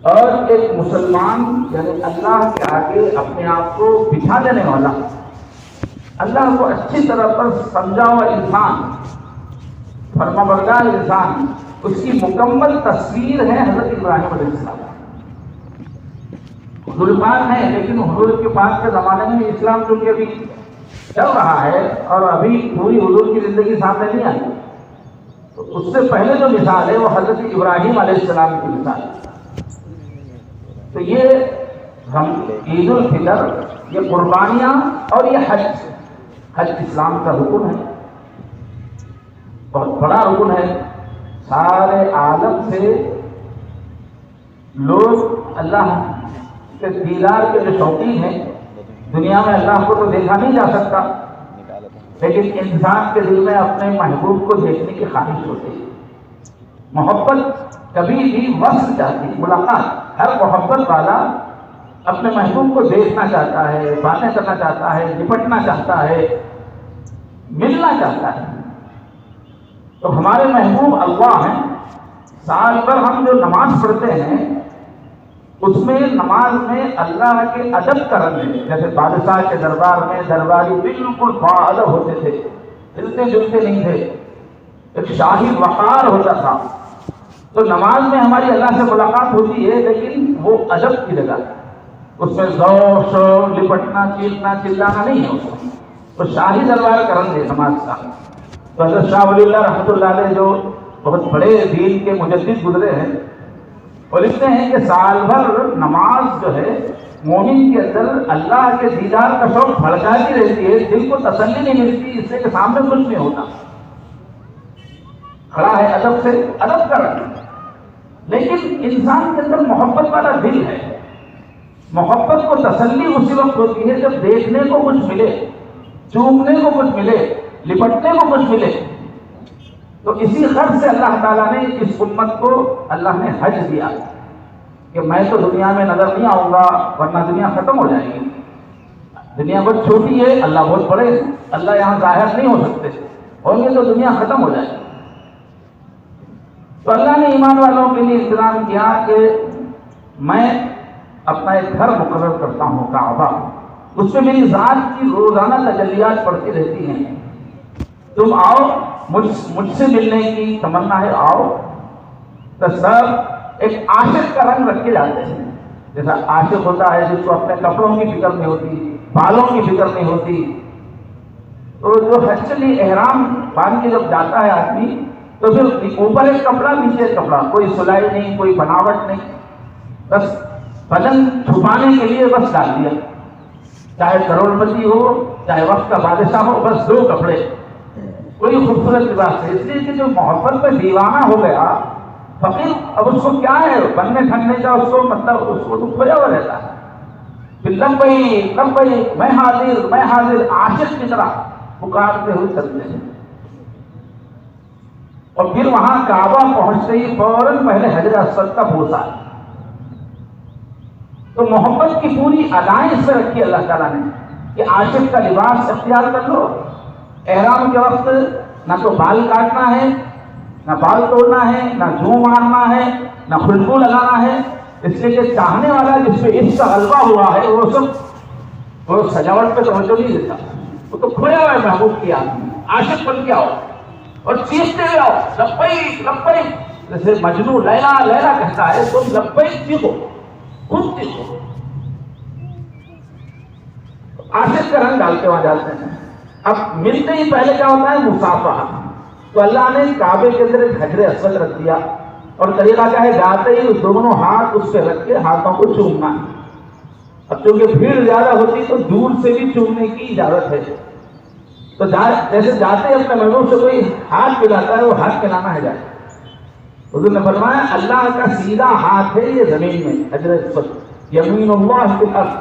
اور ایک مسلمان یعنی اللہ کے آگے اپنے آپ کو بچھا دینے والا، اللہ کو اچھی طرح پر سمجھا ہوا انسان، فرمانبردار انسان، اس کی مکمل تصویر ہے حضرت ابراہیم علیہ السلام۔ حضور پاک ہے، لیکن حضور کے پاک کے زمانے میں اسلام چونکہ ابھی چل رہا ہے اور ابھی پوری حضور کی زندگی سامنے نہیں آئی، تو اس سے پہلے جو مثال ہے وہ حضرت ابراہیم علیہ السلام کی مثال ہے۔ تو یہ ہم عید الفطر، یہ قربانیاں اور یہ حج اسلام کا رکن ہے، بہت بڑا رکن ہے۔ سارے عالم سے لوگ اللہ کے دیدار کے جو شوقین ہیں، دنیا میں اللہ کو تو دیکھا نہیں جا سکتا، لیکن انسان کے دل میں اپنے محبوب کو دیکھنے کی خواہش ہوتی ہے۔ محبت کبھی بھی وصل چاہتی ہے، ملاقات، ہر محبت والا اپنے محبوب کو دیکھنا چاہتا ہے، باتیں کرنا چاہتا ہے، نپٹنا چاہتا ہے، ملنا چاہتا ہے۔ تو ہمارے محبوب اللہ ہیں۔ سال بھر ہم جو نماز پڑھتے ہیں اس میں نماز میں اللہ کے ادب کرنے، جیسے بادشاہ کے دربار میں درباری بالکل باادب ہوتے تھے، ہلتے جلتے نہیں تھے، ایک شاہی وقار ہوتا تھا۔ تو نماز میں ہماری اللہ سے ملاقات ہوتی ہے، لیکن وہ ادب کی جگہ، اس میں زور شور، لپٹنا چیخنا چلانا نہیں ہوتا، وہ شاہی دربار کرن ہے نماز کا۔ تو حضرت شاہ ولی اللہ رحمۃ اللہ علیہ جو بہت بڑے دین کے مجدد گزرے ہیں، وہ لکھتے ہیں کہ سال بھر نماز جو ہے مومن کے اندر اللہ کے دیدار کا شوق بھڑکاتی رہتی ہے، دل کو تسلی نہیں ملتی، اس سے کہ سامنے کچھ نہیں ہوتا، کھڑا ہے ادب سے، ادب کر رہا ہے۔ لیکن انسان کے اندر محبت والا دل ہے، محبت کو تسلی اسی وقت ہوتی ہے جب دیکھنے کو کچھ ملے، چومنے کو کچھ ملے، لپٹنے کو کچھ ملے۔ تو اسی غرض سے اللہ تعالیٰ نے اس امت کو اللہ نے حج دیا کہ میں تو دنیا میں نظر نہیں آؤں گا، ورنہ دنیا ختم ہو جائے گی۔ دنیا بہت چھوٹی ہے، اللہ بہت بڑے ہیں، اللہ یہاں ظاہر نہیں ہو سکتے، ہوں گے تو دنیا ختم ہو جائے گی۔ تو اللہ نے ایمان والوں کے لیے انتظام کیا کہ میں اپنا ایک گھر مقرر کرتا ہوں، کعبہ، اس میں میری ذات کی روزانہ تجلیات پڑتی رہتی ہیں۔ تم آؤ، مجھ سے ملنے کی تمنا ہے، آؤ۔ تو سب ایک عاشق کا رنگ رکھ کے جاتے ہیں، جیسا عاشق ہوتا ہے جس کو اپنے کپڑوں کی فکر نہیں ہوتی، بالوں کی فکر نہیں ہوتی۔ تو جو حج کے لیے احرام باندھ کے جب جاتا ہے آدمی، تو پھر اوپر ایک کپڑا نیچے ایک کپڑا، کوئی سلائی نہیں، کوئی بناوٹ نہیں، بس بدن چھپانے کے لیے بس ڈال دیا، چاہے کروڑ پتی ہو چاہے وقت کا بادشاہ ہو، بس دو کپڑے، کوئی خوبصورت لباس ہے۔ اس لیے کہ جو محبت میں دیوانہ ہو گیا فقیر، اب اس کو کیا ہے بننے ٹھننے کا، اس کو مطلب اس کو تو کھویا ہوا رہتا ہے۔ پھر لبیک لبیک، میں حاضر میں حاضر، عاشق کی طرح پکارتے ہوئے چلتے ہیں۔ اور پھر وہاں کعبہ پہنچتے ہی فوراً پہلے حجر اسود کا بوسہ۔ تو محبت کی پوری ادائیں اس میں رکھی اللہ تعالیٰ نے کہ عاشق کا لباس اختیار کر لو، احرام کے وقت نہ تو بال کاٹنا ہے، نہ بال توڑنا ہے، نہ جوں مارنا ہے، نہ خوشبو لگانا ہے، اس لیے کہ چاہنے والا جس پہ عشق کا غلبہ ہوا ہے وہ سجاوٹ پہ توجہ نہیں دیتا، وہ تو کھویا ہوا ہے محبوب کی آدمی، عاشق بن کے آؤ اور چیختے ہوئے آؤ، لبیک لبیک، جیسے مجنو لیلا لیلا کہتا ہے، تم لبیک چیخو، خود چیخو۔ عاشق کا رنگ ڈال کے وہاں جاتے ہیں۔ اب ملتے ہی پہلے کیا ہوتا ہے؟ مصافحہ۔ تو اللہ نے کعبے کے اندر ایک حجر اسود رکھ دیا، اور طریقہ کیا ہے؟ جاتے ہی دونوں ہاتھ اس پہ رکھ کے ہاتھوں کو چومنا ہے۔ اب چونکہ بھیڑ زیادہ ہوتی تو دور سے بھی چومنے کی اجازت ہے، تو جیسے جاتے ہی اپنے محبوب سے کوئی ہاتھ ملاتا ہے، وہ ہاتھ ملانا ہے جاتے۔ حضور نے فرمایا اللہ کا سیدھا ہاتھ ہے یہ زمین میں حجر اسود، یمین اللہ فی الارض،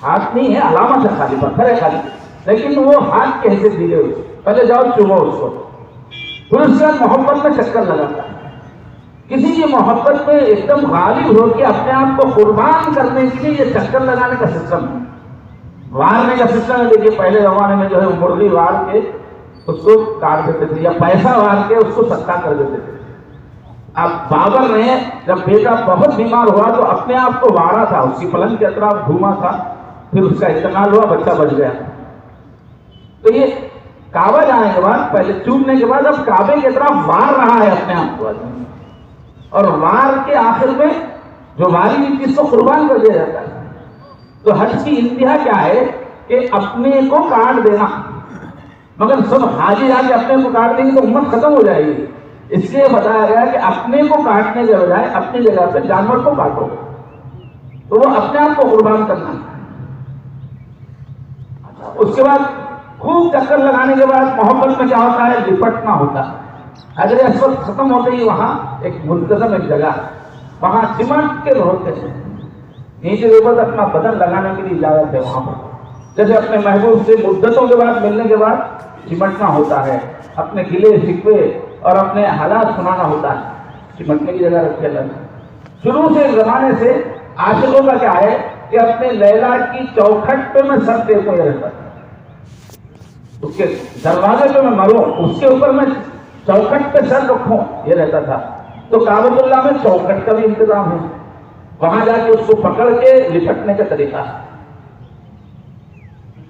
ہاتھ نہیں ہے علامت ہے، خالی پتھر ہے خالی، لیکن وہ ہاتھ کی حیثیت دی گئی۔ پہلے جاؤ چومو اس کو، پھر اس کے بعد محبت میں چکر لگاتا ہے۔ کسی کی محبت میں ایک دم غالب ہو کے اپنے آپ کو قربان کرنے کے لیے یہ چکر لگانے کا سسٹم ہے، وارنے کا سسٹم ہے۔ دیکھیے پہلے زمانے میں جو ہے مرغی وار کے اس کو کاٹ دیتے تھے، یا پیسہ وار کے اس کو صدقہ کر دیتے تھے، اب بابر نے جب بیٹا بہت بیمار ہوا تو اپنے آپ کو وارا تھا، اس کی پلنگ کے اطراف گھوما تھا، پھر اس کا انتقال ہوا، بچہ بچ گیا. تو یہ کعبہ جانے کے بعد، پہلے چومنے کے بعد اب کعبے کی طرف وار رہا ہے اپنے آپ کو، اور وار کے آخر میں جو واری کس کو قربان کر دیا جاتا ہے. تو حج کی انتہا کیا ہے کہ اپنے کو کاٹ دینا، مگر سب حاجی جا کے اپنے کو کاٹ دیں گے تو امت ختم ہو جائے گی. اس لیے بتایا گیا کہ اپنے کو کاٹنے کے بجائے اپنی جگہ پہ جانور کو کاٹو، تو وہ اپنے آپ کو قربان کرنا. اس کے بعد خوب چکر لگانے کے بعد محبت میں کیا ہوتا ہے، لپٹنا ہوتا ہے. حجر اسود ختم ہوتے ہی وہاں ایک منتظم ایک جگہ، وہاں سمٹ کے ہوتے ہیں، نیچے اوپر اپنا بدن لگانے کے لیے اجازت ہے وہاں پر. جیسے اپنے محبوب سے مدتوں کے بعد ملنے کے بعد سمٹنا ہوتا ہے، اپنے گلے شکوے اور اپنے حالات سنانا ہوتا ہے، سمٹنے کی جگہ رکھے اللہ. شروع سے زمانے سے عاشقوں کا کیا ہے کہ اپنے لیلا کی چوکھٹ پہ میں سر دیکھوں یہ رہتا تھا، اس کے دروازے پہ میں مروں، اس کے اوپر میں چوکھٹ پہ سر رکھوں یہ رہتا تھا. تو کعبۃ اللہ میں چوکھٹ کا بھی انتظام ہے، وہاں جا کے اس کو پکڑ کے لپٹنے کا طریقہ ہے.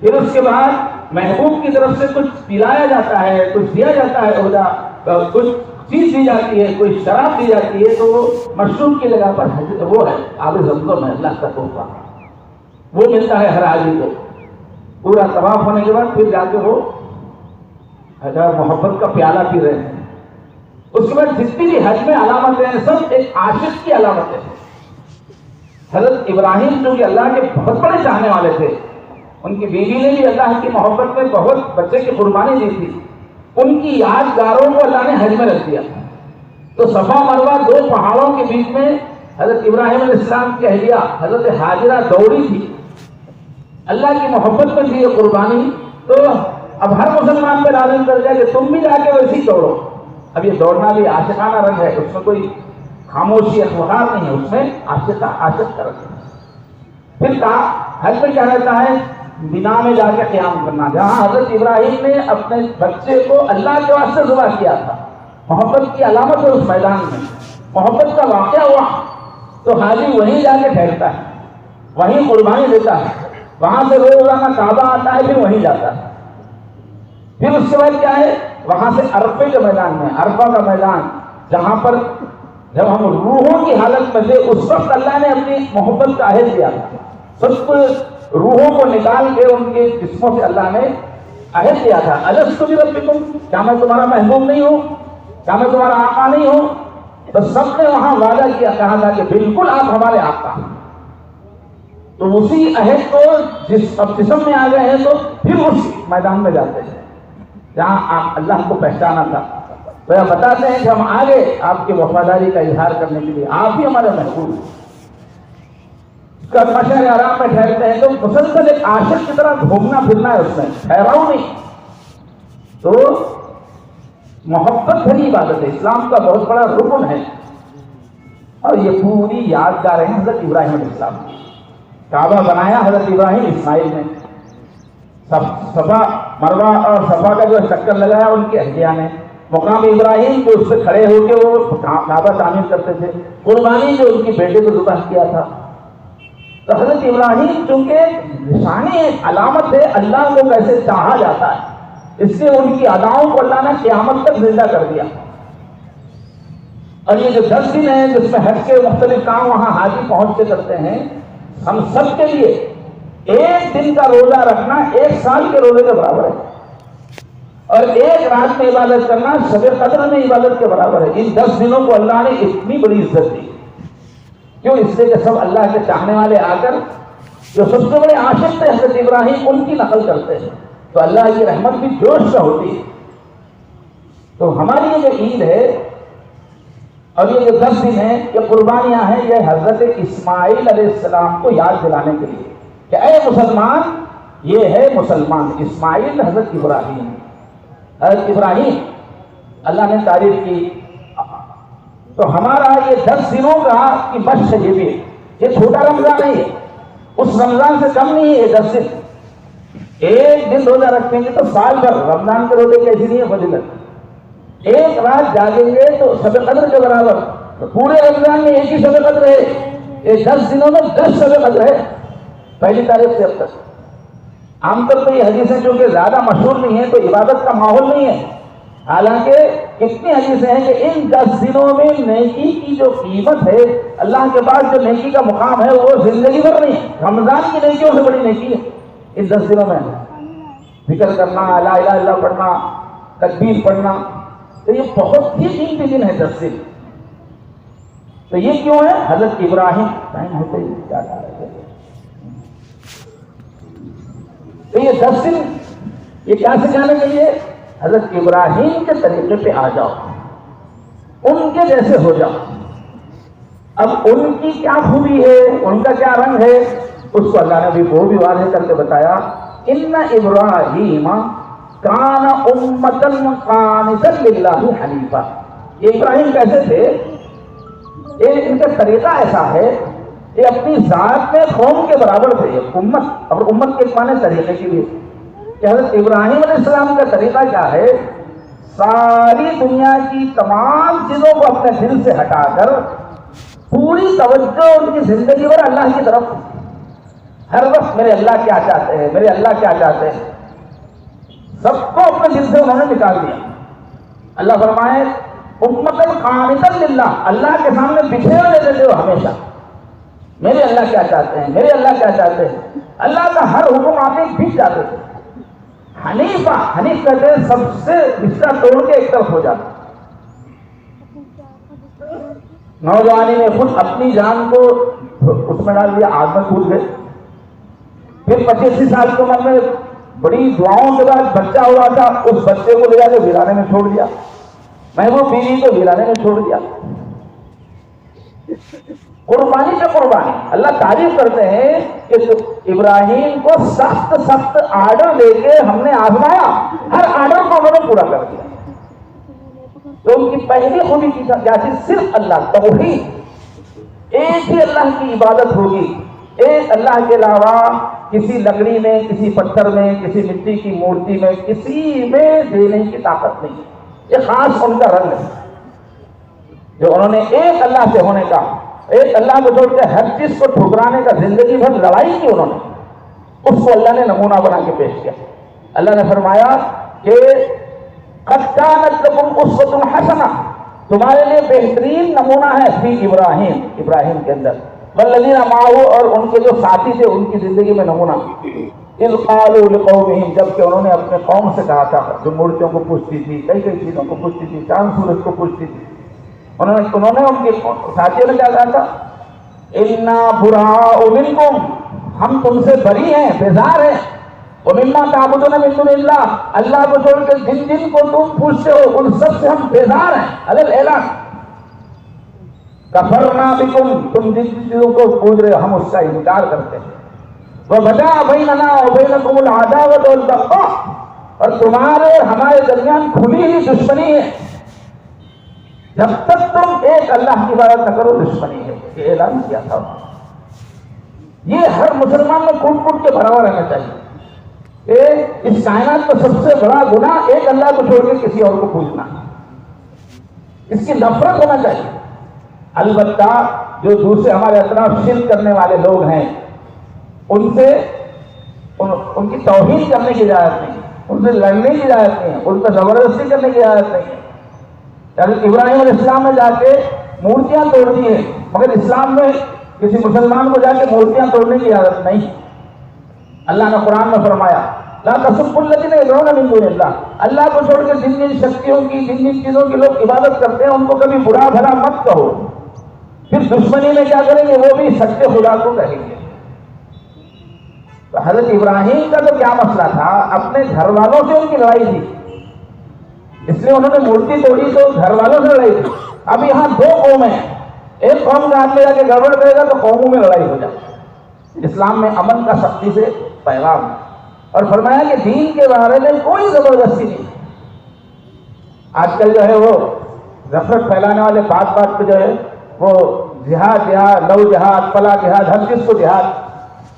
پھر اس کے بعد محبوب کی طرف سے کچھ پلایا جاتا ہے، کچھ دیا جاتا ہے، کچھ چیز دی جاتی ہے، کوئی شراب دی جاتی ہے، تو وہ مشروب کی جگہ پر وہ ہے آب زمزم ہے، اللہ کا تحفہ، وہ ملتا ہے ہر حاجی کو. پورا طواف ہونے کے بعد پھر جا کے وہ حضرت محبت کا پیالہ پی رہے ہیں. اس کے بعد جتنی بھی حج میں علامتیں ہیں سب ایک عاشق کی علامتیں ہیں. حضرت ابراہیم جو کہ اللہ کے بہت بڑے چاہنے والے تھے، ان کی بیوی نے بھی اللہ کی محبت میں بہت بچے کی قربانی دی تھی، ان کی یادگاروں کو اللہ نے حج میں رکھ دیا. تو صفا مروہ دو پہاڑوں کے بیچ میں حضرت ابراہیم علیہ السلام کی اہلیہ حضرت ہاجرہ دوڑی تھی، اللہ کی محبت میں تھی یہ قربانی. تو اب ہر مسلمان پہ لازم کر دیا کہ تم بھی جا کے ویسے ہی دوڑو. اب یہ دوڑنا بھی عاشقانہ رنگ ہے، اس میں کوئی خاموشی اخبار نہیں ہے، اس میں عاشق کا رنگ ہے. پھر حج میں کیا رہتا ہے، بنا میں جا کے قیام کرنا، جہاں حضرت ابراہیم نے اپنے بچے کو اللہ کے واسطے ذبح کیا تھا. محبت کی علامت ہے اس میدان میں، محبت کا واقعہ ہوا تو حاجی وہیں جا کے ٹھہرتا ہے، وہیں قربانی دیتا ہے، وہاں سے روزانہ کعبہ آتا ہے، پھر وہیں جاتا ہے. پھر اس کے بعد کیا ہے، وہاں سے عرفے کے میدان میں، عرفہ کا میدان، جہاں پر جب ہم روحوں کی حالت میں تھے اس وقت اللہ نے اپنی محبت کا عہد دیا تھا. سب روحوں کو نکال کے ان کے جسموں سے اللہ نے عہد دیا تھا، الست بربکم، کیا میں تمہارا محبوب نہیں ہوں، کیا میں تمہارا آقا نہیں ہوں. تو سب نے وہاں وعدہ کیا، کہا تھا کہ بالکل آپ ہمارے آقا. تو اسی عہد کو اب جسم میں آ گئے ہیں تو پھر اس میدان میں جاتے ہیں جہاں آپ اللہ کو پہچانا تھا. تو یہ بتاتے ہیں کہ ہم آگے آپ کی وفاداری کا اظہار کرنے کے لیے، آپ ہی ہمارے محبوب ہیں. مشعر حرام میں ٹھہرتے ہیں تو مسلسل ایک عاشق کی طرح گھومنا پھرنا ہے، اس میں ٹھہراؤ نہیں. تو محبت بھری عبادت ہے، اسلام کا بہت بڑا رکن ہے. اور یہ پوری یادگار ہے حضرت ابراہیم علیہ السلام کی. کعبہ بنایا حضرت ابراہیم اسماعیل نے، صفا مروہ اور صفا کا جو چکر لگایا ان کی اہلیہ نے. مقام ابراہیم جو اس پہ کھڑے ہو کے وہ کعبہ تعمیر کرتے تھے، قربانی جو ان کی بیٹے کو ذبح کیا تھا. تو حضرت ابراہیم چونکہ نشانی علامت ہے اللہ کو کیسے چاہا جاتا ہے، اس سے ان کی اداؤں کو اللہ نے قیامت تک زندہ کر دیا. اور یہ جو 10 دن ہیں جس میں حج کے مختلف کام وہاں حاجی پہنچ کے کرتے ہیں، ہم سب کے لیے ایک دن کا روزہ رکھنا 1 سال کے روزے کے برابر ہے، اور ایک رات میں عبادت کرنا شب قدر میں عبادت کے برابر ہے. ان 10 دنوں کو اللہ نے اتنی بڑی عزت دی، کیوں؟ اس لیے کہ سب اللہ کے چاہنے والے آ کر جو سب سے بڑے عاشق تھے حضرت ابراہیم ان کی نقل کرتے ہیں، تو اللہ کی رحمت بھی جوش سے ہوتی ہے. تو ہماری یہ جو عید ہے اور یہ جو 10 دن ہیں، یہ قربانیاں ہیں، یہ حضرت اسماعیل علیہ السلام کو یاد دلانے کے لیے کہ اے مسلمان، یہ ہے مسلمان. اسماعیل حضرت ابراہیم، حضرت ابراہیم اللہ نے تعریف کی. تو ہمارا یہ 10 دنوں کا کی مشق ہے، یہ چھوٹا رمضان نہیں ہے، اس رمضان سے کم نہیں ہے. یہ 10 دن، ایک دن روزہ رکھیں گے تو سال بھر رمضان کے روزے کی ایسی نہیں ہے فضیلت. ایک رات جاگیں گے تو شب قدر کے برابر. تو پورے رمضان میں ایک ہی شب قدر ہے, یہ 10 دنوں میں 10 شب قدر ہے, پہلی تاریخ سے اب تک. عام طور پہ یہ حدیثیں چونکہ زیادہ مشہور نہیں ہیں تو عبادت کا ماحول نہیں ہے, حالانکہ اتنی حدیثیں ہیں کہ ان 10 دنوں میں نیکی کی جو قیمت ہے, اللہ کے پاس جو نیکی کا مقام ہے وہ زندگی بھر نہیں. رمضان کی نیکیوں سے بڑی نیکی ہے ان 10 دنوں میں ذکر کرنا, لا الہ الا اللہ پڑھنا, تکبیر پڑھنا. تو یہ بہت ہی قیمتی دن ہے 10 دن. تو یہ کیوں ہے؟ حضرت ابراہیم ہوتے ہی کیا کہا ہے, تو یہ 10 دن یہ کیا سکھانے کے لیے؟ حضرت ابراہیم کے طریقے پہ آ جاؤ, ان کے جیسے ہو جاؤ. اب ان کی کیا خوبی ہے, ان کا کیا رنگ ہے, اس کو اللہ نے بھی وہ بھی واضح کر کے بتایا. ان ابراہیم کان امۃ قانتا للہ حنیفا. یہ ابراہیم کیسے تھے؟ ان کا طریقہ ایسا ہے کہ اپنی ذات میں قوم کے برابر تھے. امت, اور امت کے معنی طریقے کے لیے کہ حضرت ابراہیم علیہ السلام کا طریقہ کیا ہے؟ ساری دنیا کی تمام چیزوں کو اپنے دل سے ہٹا کر پوری توجہ ان کی زندگی پر اللہ کی طرف. ہر وقت میرے اللہ کیا چاہتے ہیں, میرے اللہ کیا چاہتے ہیں, سب کو اپنے دل سے انہوں نے نکال دیا. اللہ فرمائے امۃ قانتا للہ, اللہ کے سامنے بچھے ہوئے رہتے ہو ہمیشہ, میرے اللہ کیا چاہتے ہیں, میرے اللہ کیا چاہتے ہیں. اللہ کا ہر حکم آپ ایک بیچ جاتے تھے. حنیفہ, حنیف کہتے ہیں سب سے رشتہ توڑ کے ایک طرف ہو جاتا. نوجوانی میں خود اپنی جان کو اس میں ڈال دیا, آگ میں کود گئے. پھر 25 سال کی عمر میں بڑی دعاؤں کے بعد بچہ ہوا تھا, اس بچے کو لے جا کے ویرانے میں چھوڑ دیا. محبوب بیوی کو ویرانے میں چھوڑ دیا. قربانی پہ قربانی. اللہ تعریف کرتے ہیں کہ ابراہیم کو سخت سخت آرڈر دے کے ہم نے آزمایا, ہر آرڈر کو انہوں نے پورا کر دیا. تو ان کی پہلی خوبی کی کیا تھی؟ صرف اللہ, توحید. ایک ہی اللہ کی عبادت ہوگی, ایک اللہ کے علاوہ کسی لکڑی میں, کسی پتھر میں, کسی مٹی کی مورتی میں, کسی میں دینے کی طاقت نہیں. یہ خاص ان کا رنگ ہے جو انہوں نے ایک اللہ سے ہونے کا, ایک اللہ کو چھوڑ کے ہر چیز کو ٹھکرانے کا زندگی بھر لڑائی کی انہوں نے, اس کو اللہ نے نمونہ بنا کے پیش کیا. اللہ نے فرمایا کہ قد کانت لکم اسوۃ حسنہ, تمہارے لیے بہترین نمونہ ہے فی ابراہیم, ابراہیم کے اندر, والذین معہ, اور ان کے جو ساتھی تھے ان کی زندگی میں نمونہ. اذ قالوا لقومہم, جب کہ انہوں نے اپنے قوم سے کہا تھا, جو مورتیوں کو پوجتی تھی, کئی کئی چیزوں کو پوجتی تھی, چاند سورج کو پوجتی تھی, انہوں نے ان کے ساتھیوں نے کیا کہا تھا؟ انا براء منکم, ہم تم سے بری ہیں, بیزار ہیں. ومما تعبدون من دون اللہ, اللہ کو چھوڑ کر جن جن کو تم پوچھتے ہو ان سب سے ہم بیزار ہیں. علی اعلان کفرنا بکم, تم جن چیزوں کو پوچھ رہے ہو ہم اس کا انکار کرتے ہیں. وبدا بیننا وبینکم العداوۃ والبغضاء, اور تمہارے ہمارے درمیان کھلی ہی دشمنی ہے, جب تک تم ایک اللہ کی عبادت نہ کرو دشمنی ہے. یہ اعلان کیا تھا. یہ ہر مسلمان میں کوٹ کوٹ کے بھرا ہوا رہنا چاہیے کہ اس کائنات کا سب سے بڑا گناہ ایک اللہ کو چھوڑ کے کسی اور کو پوجنا, اس کی نفرت ہونا چاہیے. البتہ جو دوسرے ہمارے اطراف شرک کرنے والے لوگ ہیں ان سے ان کی توہین کرنے کی اجازت نہیں, ان سے لڑنے کی اجازت نہیں, ان پر زبردستی کرنے کی اجازت نہیں. حضرت ابراہیم علیہ السلام نے جا کے مورتیاں توڑ دی ہیں, مگر اسلام میں کسی مسلمان کو جا کے مورتیاں توڑنے کی اجازت نہیں. اللہ نے قرآن میں فرمایا لا تسبوا الذین یدعون من دون اللہ, اللہ کو چھوڑ کے جن جن شکتیوں کی, جن جن چیزوں کی لوگ عبادت کرتے ہیں ان کو کبھی برا بھلا مت کہو. پھر دشمنی میں کیا کریں گے؟ وہ بھی سچے خدا کو کہیں گے. تو حضرت ابراہیم کا تو کیا مسئلہ تھا, اپنے گھر والوں سے ان کی لڑائی تھی, اس لیے انہوں نے مورتی توڑی تو گھر والوں سے لڑائی تھی. اب یہاں دو قومیں ہیں, ایک قوم کا ہاتھ میں جا کے گڑبڑ کرے گا تو قوموں میں لڑائی ہو جائے. اسلام میں امن کا سختی سے پیغام ہے, اور فرمایا کہ دین کے بارے میں کوئی زبردستی نہیں. آج کل جو ہے وہ نفرت پھیلانے والے بات بات پہ جو ہے وہ جہاد جہاد, لو جہاد, فلاں جہاد, ہر چیز کو جہاد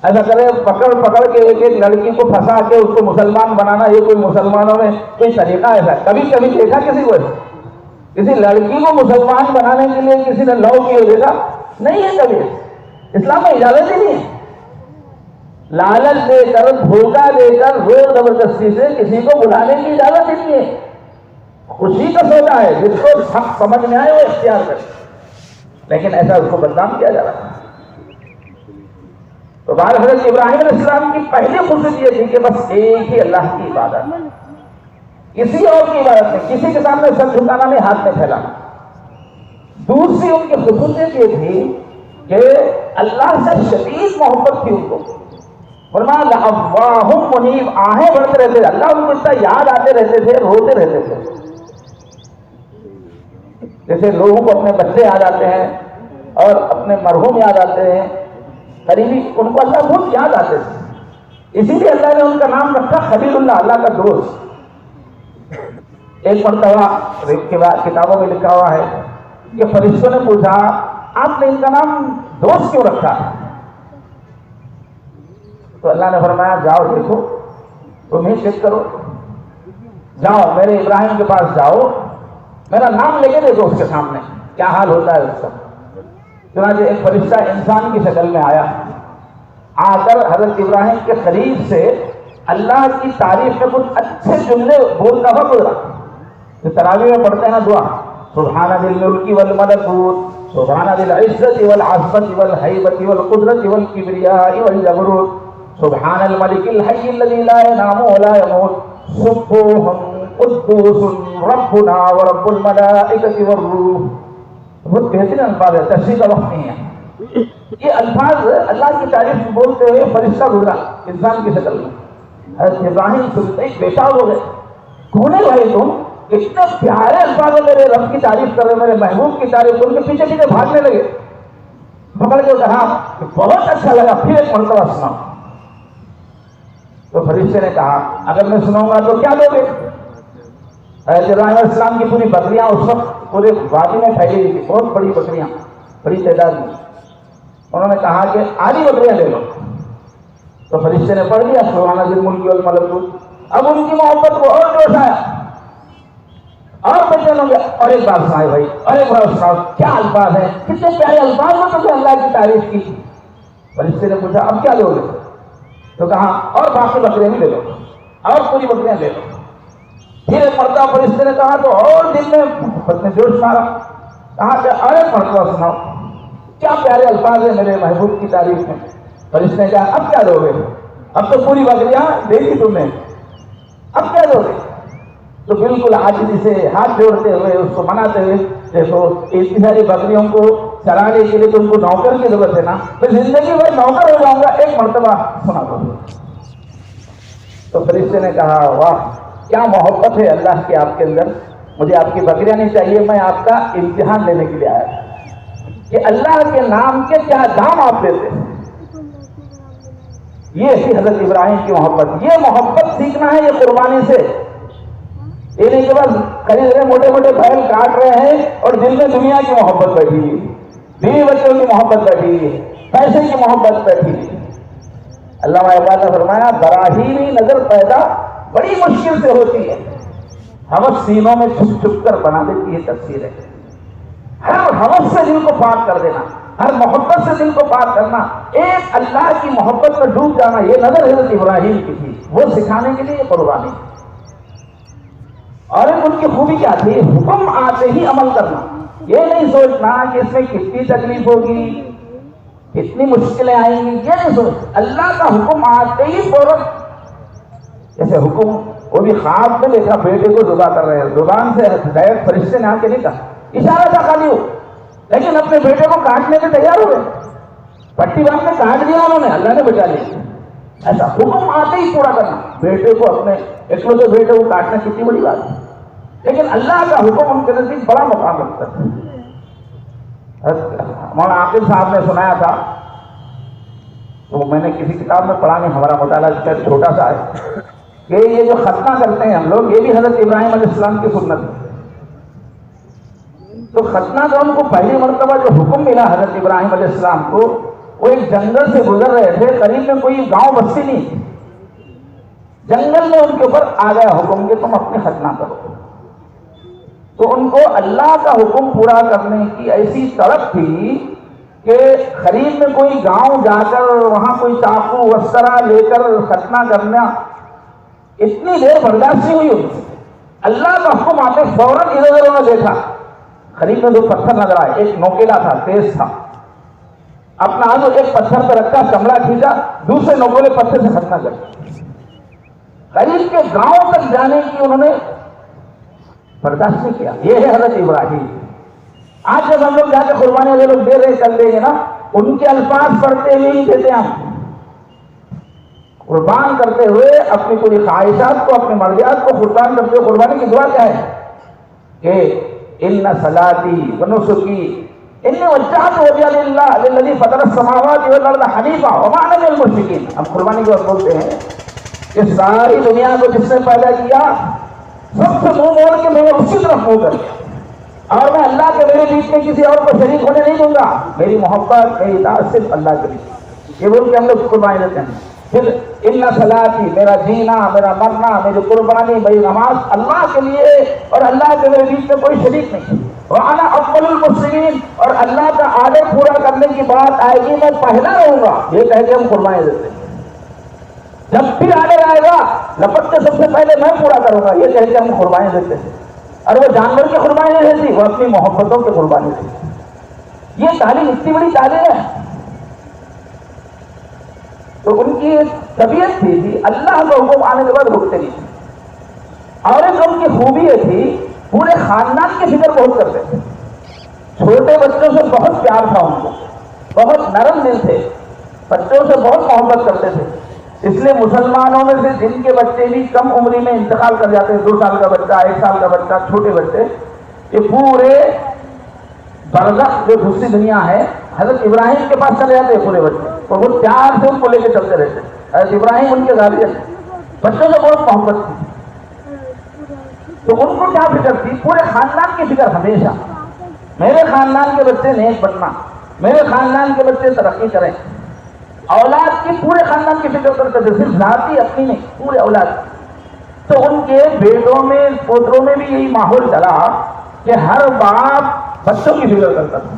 ایسا کرے, پکڑ پکڑ کے ایک ایک لڑکی کو پھنسا کے اس کو مسلمان بنانا, یہ کوئی مسلمانوں میں کوئی طریقہ ایسا کبھی کبھی دیکھا کسی کو؟ کسی لڑکی کو مسلمان بنانے کے لیے کسی نے لو کیا دیکھا نہیں ہے کبھی، اسلام میں اجازت ہی نہیں ہے۔ لالچ دے کر، دھوکہ دے کر، زور زبردستی سے کسی کو بلانے کی اجازت ہی نہیں ہے۔ خوشی کا سودا ہے، جس کو حق سمجھ میں آئے وہ اختیار کرے، لیکن ایسا اس کو بدنام کیا جا رہا ہے۔ تو بعد حضرت ابراہیم علیہ السلام کی پہلی خصوصیت یہ تھی کہ بس ایک ہی اللہ کی عبادت، کسی اور کی عبادت نہیں، کسی کے سامنے سر جھکانا نہیں، ہاتھ میں پھیلانا۔ دوسری ان کی خصوصیت یہ تھی کہ اللہ سے شدید محبت تھی ان کو۔ فرمایا لَأَوَّاهٌ مُنِیبٌ، آہیں بڑھتے رہتے تھے، اللہ ان کو اتنا یاد آتے رہتے تھے، روتے رہتے تھے۔ جیسے لوگوں کو اپنے بچے یاد آتے ہیں اور اپنے مرحوم یاد آتے ہیں، قریبی، ان کو اللہ بہت یاد آتے تھے، اسی لیے اللہ نے ان کا نام رکھا خلیل اللہ، اللہ کا دوست۔ ایک مرتبہ کتابوں میں لکھا ہوا ہے کہ فرشتوں نے پوچھا آپ نے ان کا نام دوست کیوں رکھا؟ تو اللہ نے فرمایا جاؤ دیکھو، تمہیں چیک کرو، جاؤ میرے ابراہیم کے پاس جاؤ، میرا نام لے کے دیکھو اس کے سامنے کیا حال ہوتا ہے اس کا۔ چنانچہ ایک فرشتہ انسان کی شکل میں آیا، آ کر حضرت ابراہیم کے قریب سے اللہ کی تعریف میں کچھ اچھے جملے بولتا ہوا گزرا۔ جو تراویح میں پڑھتے ہیں نا دعا، سبحان ذی الملک والملکوت، سبحان ذی العزت والعظمت والہیبت والقدرت والکبریاء والجبروت، سبحان الملک الحی الذی لا ینام ولا یموت، سبوح قدوس ربنا ورب الملائکۃ والروح۔ بہت بہترین الفاظ ہے، تشریح کا وقت نہیں ہے۔ یہ الفاظ اللہ کی تعریف بولتے ہوئے فرشتہ گزرا انسان کی شکل میں۔ حضرت ابراہیم سنتے ہی بے تاب ہو گئے، کون ہے بھائی تم؟ اتنے پیارے الفاظ میرے رب کی تعریف کر رہے، میرے محبوب کی تعریف، ان کے پیچھے پیچھے بھاگنے لگے۔ پکڑ کے کہا کہ بہت اچھا لگا، پھر ایک مرتبہ سناؤ۔ تو فرشتے نے کہا اگر میں سناؤں گا تو کیا دو گے؟ حضرت ابراہیم علیہ السلام کی پوری بکریاں اس وقت پورے وادی میں پھیلی ہوئی تھی، بہت بڑی بکریاں، بڑی تعداد میں۔ انہوں نے کہا کہ آدھی بکریاں لے لو۔ تو فرشتے نے پڑھ دیا سبحان ذی الملک والملکوت۔ اب ان کی محبت کو اور جوش آیا، اور بچے لوگ اور ایک بار سنائے بھائی، اور ایک بار سناؤ، کیا الفاظ ہیں، کتنے پیارے الفاظ میں تم نے اللہ کی تعریف کی۔ فرشتے نے پوچھا اب کیا لو گے؟ تو کہا اور باقی بکریاں بھی لے لو، اور پوری بکریاں لے لو۔ پھر ایک مرتبہ فرشتے نے کہا تو اور دل میں محبت نے جوش مارا، کہا کہ اور ایک مرتبہ سناؤ، کیا پیارے الفاظ ہیں میرے محبوب کی تعریف میں۔ فرشتے نے کہا اب کیا دو گے؟ اب تو پوری بکریاں دے دی تم نے، اب کیا دو گے؟ تو بالکل عاجزی سے ہاتھ جوڑتے ہوئے اس کو مناتے ہوئے، دیکھو اتنی ساری بکریوں کو چرانے کے لیے تم کو نوکر کی ضرورت ہے نا، تو زندگی بھر نوکر ہو جاؤں گا، ایک مرتبہ سنا دو۔ تو فرشتے نے کہا واہ کیا محبت ہے اللہ کی آپ کے اندر، مجھے آپ کی بکریاں نہیں چاہیے، میں آپ کا امتحان لینے کے لیے آیا کہ اللہ کے نام کے کیا دام آپ لیتے ہیں۔ یہ تھی حضرت ابراہیم کی محبت۔ یہ محبت سیکھنا ہے یہ قربانی سے، یہ نہیں کہ بس خرید رہے موٹے موٹے بیل کاٹ رہے ہیں اور دل میں دنیا کی محبت بیٹھی ہوئی، بیوی بچوں کی محبت بیٹھی ہوئی، پیسے کی محبت بیٹھی ہوئی۔ علامہ اقبال نے فرمایا براہیمی نظر پیدا بڑی مشکل سے ہوتی ہے، ہوس سینوں میں چھپ چھپ کر بنا دیتی ہے تفسیر ہے۔ ہر ہوس سے دل کو پاک کر دینا، ہر محبت سے دل کو پاک کرنا، ایک اللہ کی محبت میں ڈوب جانا، یہ نظر حضرت ابراہیم کی تھی، وہ سکھانے کے لیے یہ قربانی۔ اور ایک ان کی خوبی کیا تھی؟ حکم آتے ہی عمل کرنا، یہ نہیں سوچنا کہ اس میں کتنی تکلیف ہوگی، کتنی مشکلیں آئیں گی، یہ نہیں سوچ، اللہ کا حکم آتے ہی فوراً، جیسے حکم وہ بھی خواب میں دیکھا بیٹے کو ذبح کر رہے ہیں، زبان سے ڈائریکٹ فرشتے نے آ کے نہیں کہا، اشارہ تھا خالی ہو، لیکن اپنے بیٹے کو کاٹنے کے تیار ہو گئے، پٹی باندھ میں کاٹ دیا انہوں نے، اللہ نے بچا لیا۔ ایسا حکم آتے ہی پورا کرنا، بیٹے کو اپنے اکلوتے بیٹے کو کاٹنا کتنی بڑی بات ہے، لیکن اللہ کا حکم ان کے نزدیک بڑا مقام رکھتا ہے۔ مولانا عاقل صاحب نے سنایا تھا، تو میں نے کسی کتاب میں پڑھا نہیں، ہمارا مطالعہ اس کا چھوٹا سا ہے، کہ یہ جو ختنہ کرتے ہیں ہم لوگ، یہ بھی حضرت ابراہیم علیہ السلام کی سنت ہے۔ تو ختنہ کا ان کو پہلی مرتبہ جو حکم ملا حضرت ابراہیم علیہ السلام کو، وہ ایک جنگل سے گزر رہے تھے، قریب میں کوئی گاؤں بستی نہیں تھی، جنگل میں ان کے اوپر آ گیا حکم کہ تم اپنے ختنہ کرو۔ تو ان کو اللہ کا حکم پورا کرنے کی ایسی تڑپ تھی کہ قریب میں کوئی گاؤں جا کر وہاں کوئی چاقو وسطرہ لے کر ختنہ کرنا اتنی دیر برداشت نہیں ہوئی ہوتی. اللہ کا حکم آتے فوراً ادھر ادھر نے دیکھا, قریب میں دو پتھر نظر آئے, ایک نوکیلا تھا, تیز تھا, اپنا ہاتھ ایک پتھر پہ رکھا, چمڑا کھینچا, دوسرے نوکیلے پتھر سے ختنہ کر. قریب کے گاؤں تک جانے کی انہوں نے برداشت نہیں کیا. یہ ہے حضرت ابراہیم. آج جب ہم لوگ جا کے قربانی والے لوگ دے رہے کر لیں گے نا, ان کے الفاظ پڑھتے ہوئے ہی دیتے ہم, قربان کرتے ہوئے اپنی پوری خواہشات کو, اپنی مرضیات کو قربان کرتے ہوئے قربانی کی دعا کیا ہے کہ ان صلاتی ونسکی انی وجہت وجہی للہ للذی فطر السماوات والارض حنیفا وما انا من المشرکین. ہم قربانی کو بولتے ہیں کہ ساری دنیا کو جس نے پیدا کیا سب سے منہ موڑ کے میں نے اسی طرف منہ کر دیا, اور میں اللہ کے میرے بیچ میں کسی اور کو شریک ہونے نہیں دوں گا. میری محبت, میری اطاعت صرف اللہ کے لیے. یہ بول کے ہم لوگ قربانی دیتے ہیں. پھر ان صلاتی, میرا جینا, میرا مرنا, میری قربانی, میری نماز اللہ کے لیے, اور اللہ کے میرے بیچ میں کوئی شریک نہیں. وانا اول المسلمین, اور اللہ کا آرڈر پورا کرنے کی بات آئے گی میں پہلا رہوں گا. یہ کہہ کے ہم قربانی دیتے ہیں. جب بھی آرڈر آئے گا لپٹ کے سب سے پہلے میں پورا کروں گا, یہ کہہ کے ہم قربانی دیتے ہیں. اور وہ جانور کی قربانی نہیں دیتی, وہ اپنی محبتوں کی قربانی دیتی. یہ تعلیم اتنی بڑی تعلیم ہے. تو ان کی طبیعت تھی اللہ کا حکم آنے کے بعد رکتے نہیں تھے. اور ایک ان کی خوبی یہ تھی, پورے خاندان کی فکر بہت کرتے تھے. چھوٹے بچوں سے بہت پیار تھا ان کو, بہت نرم دل تھے, بچوں سے بہت محبت کرتے تھے. اس لیے مسلمانوں میں سے جن کے بچے بھی کم عمری میں انتقال کر جاتے ہیں, 2 سال کا بچہ, 1 سال کا بچہ, چھوٹے بچے, یہ پورے برزخ جو دوسری دنیا ہے حضرت ابراہیم کے پاس چلے جاتے ہیں پورے بچے, اور وہ پیار سے ان کو لے کے چلتے رہتے. حضرت ابراہیم ان کے غالب, بچوں سے بہت محبت تھی. تو ان کو کیا فکر تھی, پورے خاندان کی فکر ہمیشہ, میرے خاندان کے بچے نیک بننا, میرے خاندان کے بچے ترقی کریں. اولاد کی پورے خاندان کی فکر کرتے تھے, صرف ذاتی اپنی نہیں, پورے اولاد. تو ان کے بیٹوں میں پوتروں میں بھی یہی ماحول چلا کہ ہر باپ بچوں کی فکر کرتا تھا,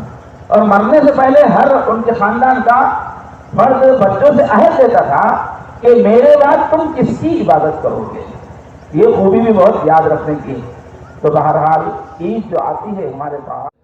اور مرنے سے پہلے ہر ان کے خاندان کا فرد بچوں سے عہد دیتا تھا کہ میرے بعد تم کس کی عبادت کرو گے. یہ خوبی بھی بہت یاد رکھنے کی. تو بہرحال عید جو آتی ہے ہمارے پاس